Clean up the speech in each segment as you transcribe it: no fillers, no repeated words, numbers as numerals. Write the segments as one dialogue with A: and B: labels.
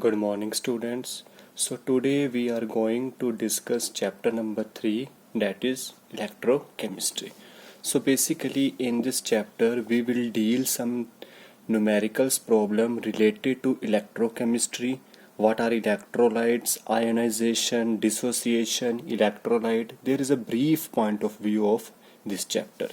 A: Good morning, students. So today we are going to discuss chapter number 3, that is electrochemistry. So basically in this chapter we will deal some numericals problem related to electrochemistry. What are electrolytes, ionization, dissociation, electrolyte. There is a brief point of view of this chapter.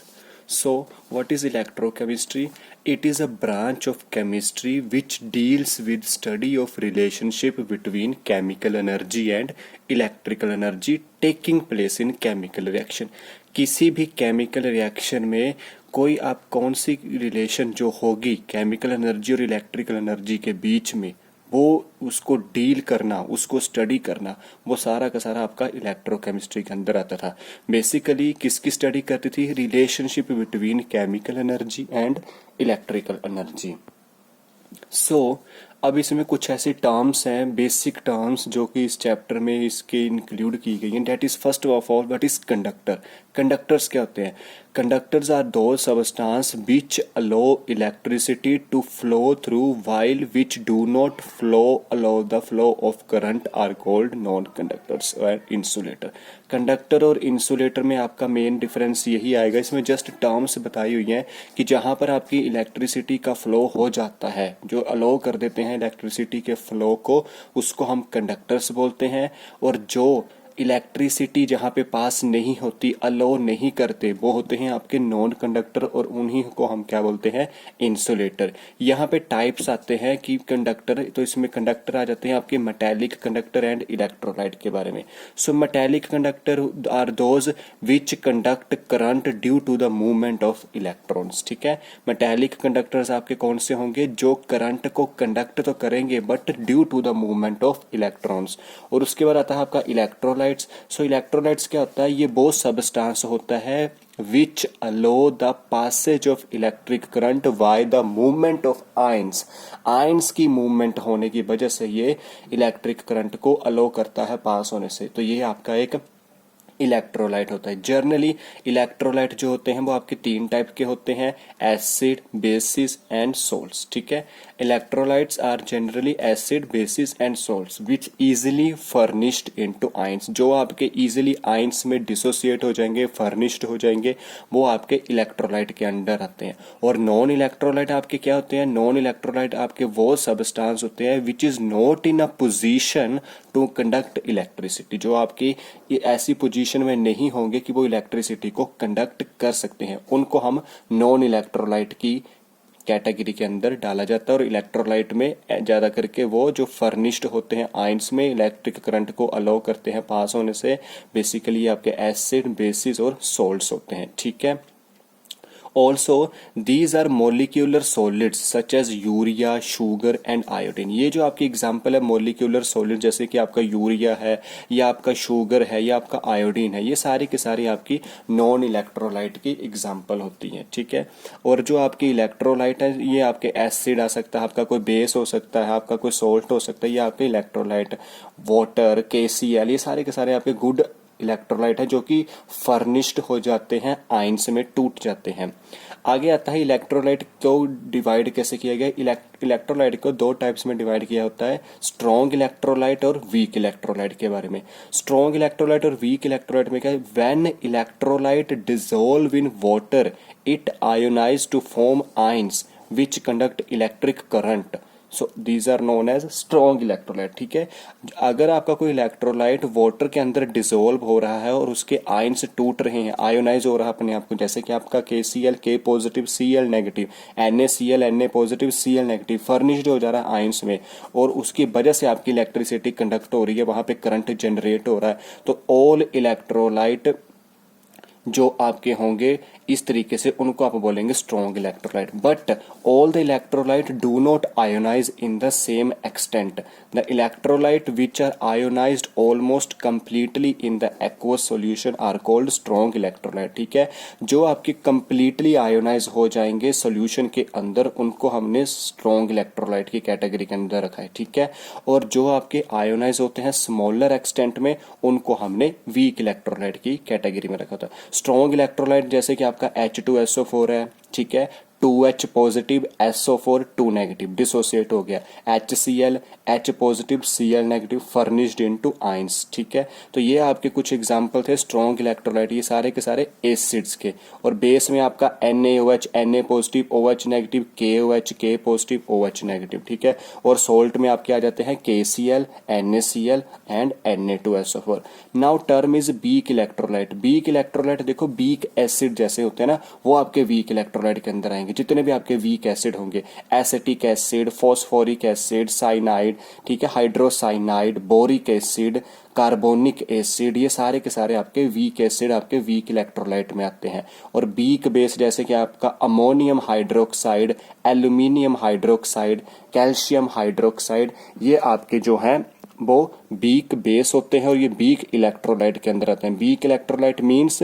A: So what is electrochemistry? It is a branch of chemistry which deals with study of relationship between chemical energy and electrical energy taking place in chemical reaction. किसी भी chemical reaction में कोई आप कौन सी relation जो होगी chemical energy और electrical energy के बीच में, वो उसको डील करना, उसको स्टडी करना, वो सारा का सारा आपका इलेक्ट्रोकेमिस्ट्री के अंदर आता था. बेसिकली किसकी स्टडी करती थी? Relationship between chemical energy and electrical energy. So अब इसमें कुछ ऐसे टर्म्स हैं, बेसिक टर्म्स, जो कि इस चैप्टर में इसके इंक्लूड की गई हैं. That is first of all what is conductor. Conductors क्या होते हैं? Conductors are the substance which allow electricity to flow through while which do not flow allow the flow of current are called non conductors और insulator. Conductor और insulator में आपका main difference यही आएगा. इसमें जस्ट टर्म्स बताई हुई हैं कि जहां पर आपकी इलेक्ट्रिसिटी का फ्लो हो जाता है, जो अलो कर देते हैं इलेक्ट्रिसिटी के फ्लो को, उसको हम कंडक्टर्स बोलते हैं. और जो इलेक्ट्रिसिटी जहाँ पे पास नहीं होती, अलो नहीं करते, वो होते हैं आपके नॉन कंडक्टर, और उन्हीं को हम क्या बोलते हैं? इंसुलेटर. यहाँ पे टाइप्स आते हैं कि कंडक्टर, तो इसमें कंडक्टर आ जाते हैं आपके मेटेलिक कंडक्टर एंड इलेक्ट्रोलाइट के बारे में. So metallic conductor are those which conduct current due to the movement of electrons. ठीक है, मेटेलिक कंडक्टर्स आपके कौन से होंगे? जो करंट को कंडक्ट तो करेंगे but due to the movement of electrons. और उसके बाद आता है आपका इलेक्ट्रोलाइट. सो इलेक्ट्रोलाइट्स क्या होता है? ये वो सबस्टांस होता है which allow the passage of electric current by the movement of ions. Ions की मूवमेंट होने की वजह से ये इलेक्ट्रिक करंट को अलो करता है पास होने से. तो ये आपका एक इलेक्ट्रोलाइट होता है. जर्नली इलेक्ट्रोलाइट जो होते हैं वो आपके 3 टाइप के होते हैं: एसिड, बेसिस एंड सोल्ट्स. ठीक है, electrolytes are generally acid, bases and salts which easily furnished into ions. जो आपके इजीली आयंस में डिसोसिएट हो जाएंगे, फर्निश्ड हो जाएंगे, वो आपके इलेक्ट्रोलाइट के अंडर आते हैं. और नॉन इलेक्ट्रोलाइट आपके क्या होते हैं? नॉन इलेक्ट्रोलाइट आपके वो सबस्टांस होते हैं which is not in a position to conduct electricity. जो आपकी ऐसी पोजीशन में नहीं होंगे कि वो इलेक्ट्रिसिटी को कंडक्ट कर सकते हैं, उनको हम नॉन इलेक्ट्रोलाइट की कैटेगरी के अंदर डाला जाता है. और इलेक्ट्रोलाइट में ज़्यादा करके वो जो फर्निश्ड होते हैं आयंस में, इलेक्ट्रिक करंट को अलाउ करते हैं पास होने से, बेसिकली आपके एसिड, बेसिस और सोल्ट्स होते हैं. ठीक है. Also, these are molecular solids such as urea, sugar and iodine. ये जो आपकी एग्जांपल है मोलिकुलर सॉलिड, जैसे कि आपका यूरिया है, या आपका शुगर है, या आपका आयोडीन है, ये सारी की सारी आपकी नॉन इलेक्ट्रोलाइट की एग्जांपल होती हैं. ठीक है. और जो आपकी इलेक्ट्रोलाइट है, ये आपके एसिड आ सकता है, आपका कोई बेस हो सकता है, आपका कोई सोल्ट हो सकता है, ये आपके इलेक्ट्रोलाइट, वाटर, KCl, ये सारे के सारे आपके गुड इलेक्ट्रोलाइट है जो कि फर्निश्ड हो जाते हैं, आयंस में टूट जाते हैं. आगे आता है इलेक्ट्रोलाइट को डिवाइड कैसे किया गया. इलेक्ट्रोलाइट को 2 टाइप्स में डिवाइड किया होता है: स्ट्रॉन्ग इलेक्ट्रोलाइट और वीक इलेक्ट्रोलाइट के बारे में. स्ट्रॉन्ग इलेक्ट्रोलाइट और वीक इलेक्ट्रोलाइट में क्या है? When electrolyte dissolve in water it ionise to form ions which conduct electric current. So these are known as strong electrolyte. ठीक है. अगर आपका कोई इलेक्ट्रोलाइट वाटर के अंदर डिसॉल्व हो रहा है और उसके आयंस टूट रहे हैं, आयोनाइज हो रहा है अपने आप को, जैसे कि आपका KCl, K positive, Cl negative, NaCl, Na positive, Cl negative, furnished हो जा रहा है आयंस में, और उसकी वजह से आपकी इलेक्ट्रिसिटी कंडक्ट हो रही है, वहां पे करंट जनरेट हो रहा है, तो ऑल इलेक्ट्रोलाइट जो आपके होंगे इस तरीके से, उनको आप बोलेंगे strong electrolyte. But all the electrolyte do not ionise in the same extent. The electrolyte which are ionised almost completely in the aqueous solution are called strong electrolyte. ठीक है. जो आपके कंप्लीटली आयोनाइज हो जाएंगे सॉल्यूशन के अंदर, उनको हमने स्ट्रॉन्ग इलेक्ट्रोलाइट की कैटेगरी के अंदर रखा है. ठीक है. और जो आपके आयोनाइज होते हैं स्मॉलर एक्सटेंट में, उनको हमने वीक इलेक्ट्रोलाइट की कैटेगरी में रखा था. स्ट्रॉन्ग इलेक्ट्रोलाइट जैसे कि आपका H2SO4 है, ठीक है, 2H positive, SO4 2 negative, dissociate हो गया, HCl H positive Cl negative, furnished into ions. ठीक है, तो ये आपके कुछ एग्जांपल थे स्ट्रॉन्ग इलेक्ट्रोलाइट, ये सारे के सारे एसिड्स के। और बेस में आपका NaOH Na positive, OH negative, KOH K positive, OH negative. ठीक है, और सोल्ट में आपके आ जाते हैं KCl NaCl and Na2SO4। Now term is weak electrolyte. Weak electrolyte देखो वीक एसिड जैसे होते हैं ना, वो आपके वीक इलेक्ट्रोलाइट के अंदर आएंगे। जितने भी आपके वीक एसिड होंगे, acetic acid, phosphoric acid, cyanide, ठीक है, हाइड्रोसाइनाइड, बोरिक एसिड, कार्बोनिक एसिड, ये सारे के सारे आपके वीक एसिड आपके वीक इलेक्ट्रोलाइट में आते हैं। और वीक बेस जैसे कि आपका ammonium hydroxide, aluminium hydroxide, calcium hydroxide, ये आपके जो हैं वो वीक बेस होते हैं और ये वीक इलेक्ट्रोलाइट के अंदर आते हैं। Weak electrolyte means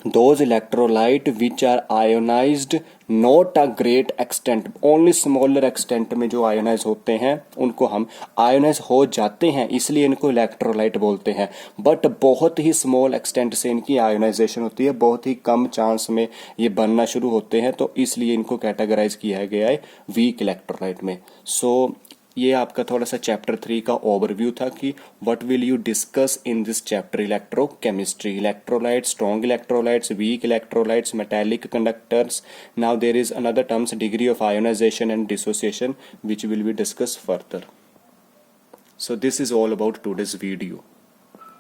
A: those electrolyte which are ionized not a great extent, only smaller extent में जो आयोनाइज होते हैं उनको हम आयोनाइज हो जाते हैं, इसलिए इनको इलेक्ट्रोलाइट बोलते हैं। बट बहुत ही स्मॉल एक्सटेंट से इनकी आयोनाइजेशन होती है, बहुत ही कम चांस में ये बनना शुरू होते हैं, तो इसलिए इनको कैटेगराइज किया गया है वीक इलेक्ट्रोलाइट में। सो ये आपका थोड़ा सा चैप्टर 3 का ओवरव्यू था कि what will you discuss in this chapter electrochemistry, electrolytes, strong electrolytes, weak electrolytes, metallic conductors. Now there is another terms degree of ionisation and dissociation which will be discussed further. So this is all about today's video.